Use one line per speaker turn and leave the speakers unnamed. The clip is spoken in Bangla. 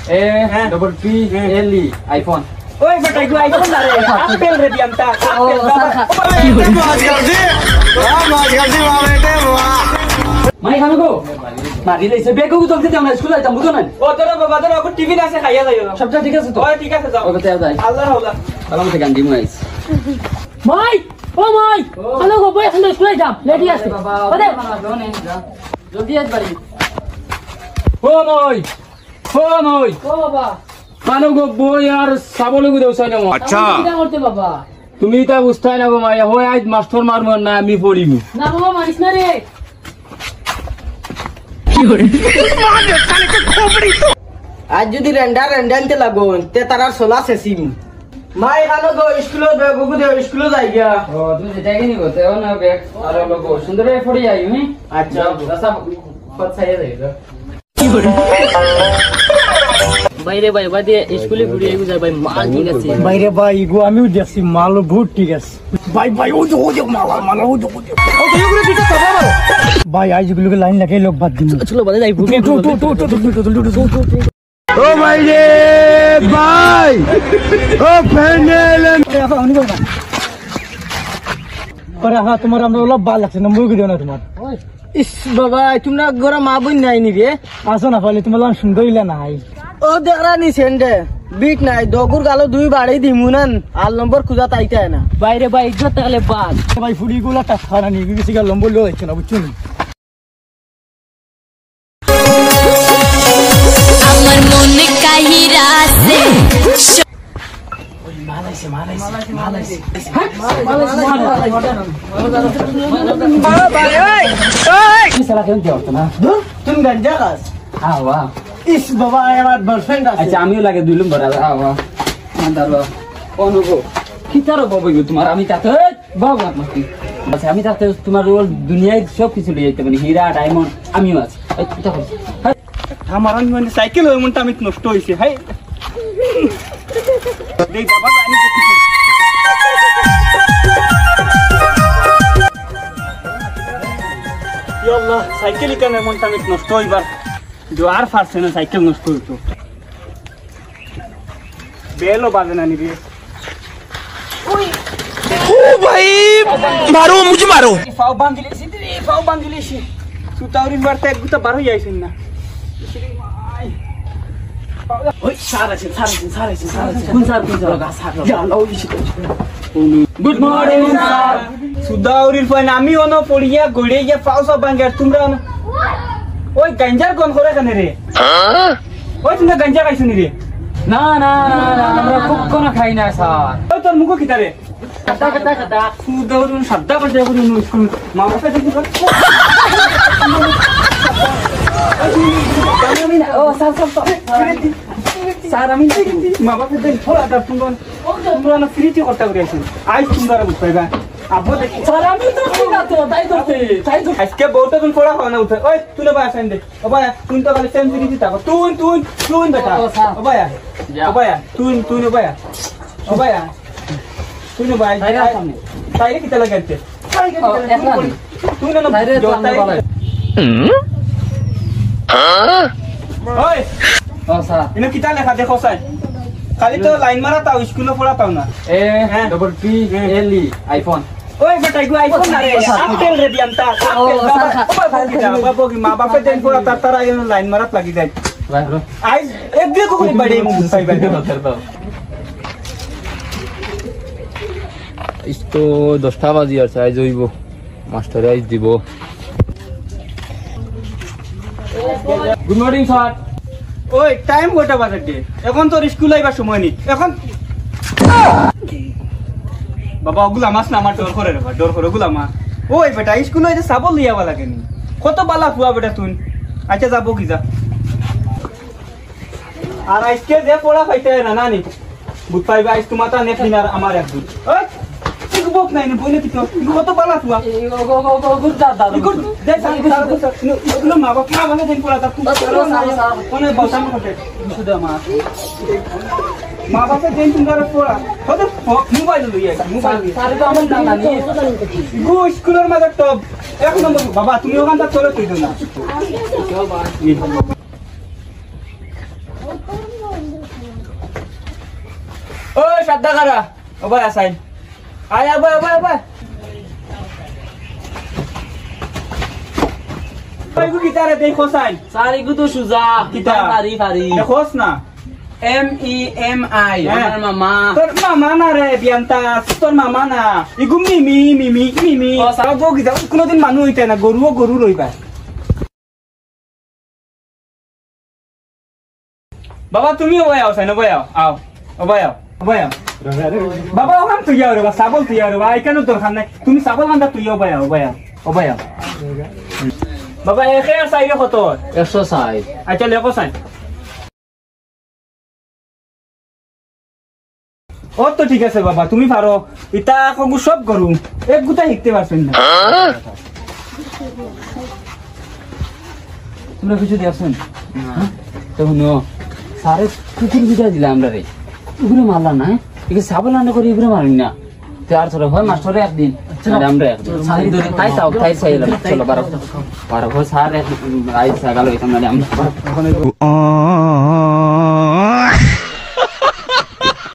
A double P L E iPhone.
ओए बेटा इको आईफोन ला रे एप्पल रे दियंता
Oh, Mai खानु को मारी ले से बेको को तो जाम स्कूल जाम बुझो ना
ओ तोरा बाबा तोरा को टीवी ना से खाइया जाइयो
सब ठीक আছে তো
ओए ठीक আছে যাও
ওকে তাই যাই
আল্লাহ রাউলা
সালাম থেকে গান্ধী মাইস
মাই ও মাই হ্যালো গো বই এখন স্কুলে যাম লেডি আছে ওরে
জলদি আজ বাড়ি ও নই
ও বাবা
কানো গো বই আর সাবলে গো দেউছ না
আচ্ছা কি করতে বাবা
তুমি তা বুঝতাই না গো মাইয়া হয় আজ মাস্টার মারব না আমি পড়িমু
না বাবা মারিস না রে
आज যদি রেন্ডানতে লাগুন তে তারার সোলা সেসিম মাই খানো গো স্কুলে বেগুগু দে স্কুলে যাই গিয়া
ও তুমি যেটা কি করতে ও না বেক আর লোক সুন্দর ভাবে পড়ি যাই হুই
আচ্ছা
রাসা ফছাইয়া যাই
বাইরে ভাই বাদে স্কুলে ঘুরে আইগু যাই ভাই মাল ঠিক আছে
বাইরে ভাই গো আমিও দেখছি মাল বহুত ঠিক আছে ভাই ও যে মাল ও তো গুলো দিতে হবে ভাই আজ গুলোকে লাইন লাগাই লোক বাদ দিমু
চলো বাদে যাই
ও ভাই রে ভাই ও ফাইনাল পরে হ্যাঁ তোমার আমরা ওলা ভাল লাগছে নম্বর কি দিও না তোমার ইস বাবা তোমরা গরা মা বোন নাই নি রে আসো না পালে তোমার লান সুন্দর ইলা নাই ও দেখরা নি সেন্ডে বিট নাই দগুর গালো দুই বাড়ি দিমুনান আর নম্বর খুঁজা তাইতে না
বাইরে ভাই ইজ্জত তাহলে বাদ
ভাই ফুড়ি গুলা টাকা না নি কিছু গা নম্বর লও হচ্ছে না বুঝছো
আমার মনে কাহিরা আছে
तुम गंजा खास
হ্যাঁ বাহ
इस बाबा আমার গার্লফ্রেন্ড আছে
আচ্ছা আমিও লাগে দুই নম্বর হ্যাঁ বাহ মানদারো অনুগো কি তারো বাবা তোমার আমি তাতে বাবা মাটি আচ্ছা আমি তাতে তোমার রোল দুনিয়ায় সব কিছু লিয়ে যেতে পারি হীরা ডায়মন্ড আমিও আছি এটা কর
আমার মানে সাইকেল ওই মনটা আমি নষ্ট হইছে হাই দেখ বাবা জানি তো কিছু ইয়া আল্লাহ সাইকেল কেন মনটা আমি নষ্ট হইবার জোয়ার ফারছে না সাইকেল নষ্ট হইতো বেলো বাজে না নিবি
ओ भाई मारो मुझे मारो
ফাও বান্দিলেছি সুতাউরিন বারতে এক গুতা বার হই আইছেন না ওই সারাছে
কোন স্যার লগা স্যার
জানো ইসি
গুড মর্নিং স্যার
সুদাউরির পয় আমি অন পড়িয়া গড়ে গিয়া পাউসা বাঙ্গার তোমরা ওই গাঞ্জার কোন করে কেন রে ওই তোমরা গাঞ্জা খাইছো নি রে
না না না আমরা খুব কোন খাই না স্যার
ওই তোর মুখ কি তারে
কথা সুদৌরুন শব্দ করতে কোন স্কুল
মা বাপে দেখি
ও স্যার স্যার আমি
মা বাপে দেখি থোড়া তার তোমরা না ফ্রিতে করতে করে আইছেন আজ তোমরা বুঝ পাইবা আবো দেখি
স্যার আমি তো না তো তাই করতে
আজকে বহুত দিন পড়া হয় না উঠে ওই তুই না বাসেন দে ও ভাই তুই তো খালি সেম ফ্রিতে থাকো তুই বেটা ও ভাই তুই ও ভাই তুই না ভাই তাই কি তালা গেছে তুই না ওই
ও স্যার
ইনো কিতা লেখা দেখো সাই খালি তো লাইন মারা তাও স্কুলে পড়া তাও না
এ ডবল পি এল ই আইফোন
ওই বেটা ইগো আইফোন না রে আপেল রে দিয়ান্তা আপেল বাবা কি মা বাপে দেন পড়া তারা এনো লাইন মারাত লাগি যায়
রাখো
আইজ একদিকে কোনি বাড়ি মুখ পাইবা
ইsto 10টা বাজি আছে আই জইব মাস্টার আই দিব গুড মর্নিং স্যার
ওই টাইম কয়টা বাজে এখন তোর স্কুল আইবার সময় নি এখন বাবা ওগুলা মাছ না আমার ডর করে রে ডর করে ওগুলা মাছ ওই বেটা স্কুল হইতে সাবল লিয়াবা লাগে নি কত বালা ফুয়া বেটা তুই আচ্ছা যাবো কি যা আর আজকে যে পড়া পাইতে না নানি বুঝ পাইবা আজ তোমার তা নেট নিনার আমার এক দুধ ওই ঠিক বক নাই নি বইলে কিতো কত বালা ফুয়া
গুড দাদা
গুড দেখ এগুলো মা বাবা ভালো দিন পড়া তা তুই কোনে বসানো করতে শুধু মা বাপে দেন তোমরা পড়া কত মোবাইল লইয়া মোবাইল
স্যার তো আমার দাদা নি
গো স্কুলের মাঝে টপ এক নম্বর বাবা তুমি ওখানটা চলে তুই না
কারা ও ভাই আসাই আয় আয় ভাই ভাই ভাই ভাই গু গিটারে দেই খোসাই
সারি গু তো সুজা
কিতা
পারি পারি
খোস না
MEMI
হ্যাঁ।
আমার মামা
তোর মামা না রে বিয়ান্তা তোর মামা না ইগু মিমি মিমি মিমি সব গিটা কোনদিন মানুষ হইতে না গরুও গরু রইবা বাবা তুমি ওই আও সাইন ওই আও আও ওই আও ওই আও বাবা ওখান তুই আও রে বা সাবল তুই আও রে বা এখানে তোর খান নাই তুমি সাবল বান্ধা তুই ওই আও ওই আও ওই আও বাবা এখে সাইরে কত
160
আচ্ছা লেখো সাইন ও তো ঠিক আছে বাবা তুমি পারো ইটা কগু সব করু এক গুতা শিখতে পারছেন না তোমরা কিছু দিয়েছেন তো শুনো সারে কুকুর বিটা দিলাম আমরা রে এগুলো মারলাম না একে সাবল রান্না করে এগুলো মারিন না তো আর চলো হয় মাস্টারে একদিন আর আমরা একদিন সারি ধরে তাই তাও তাই চাইলাম চলো বারো হয় সার এক আই সাগালো এখানে আমরা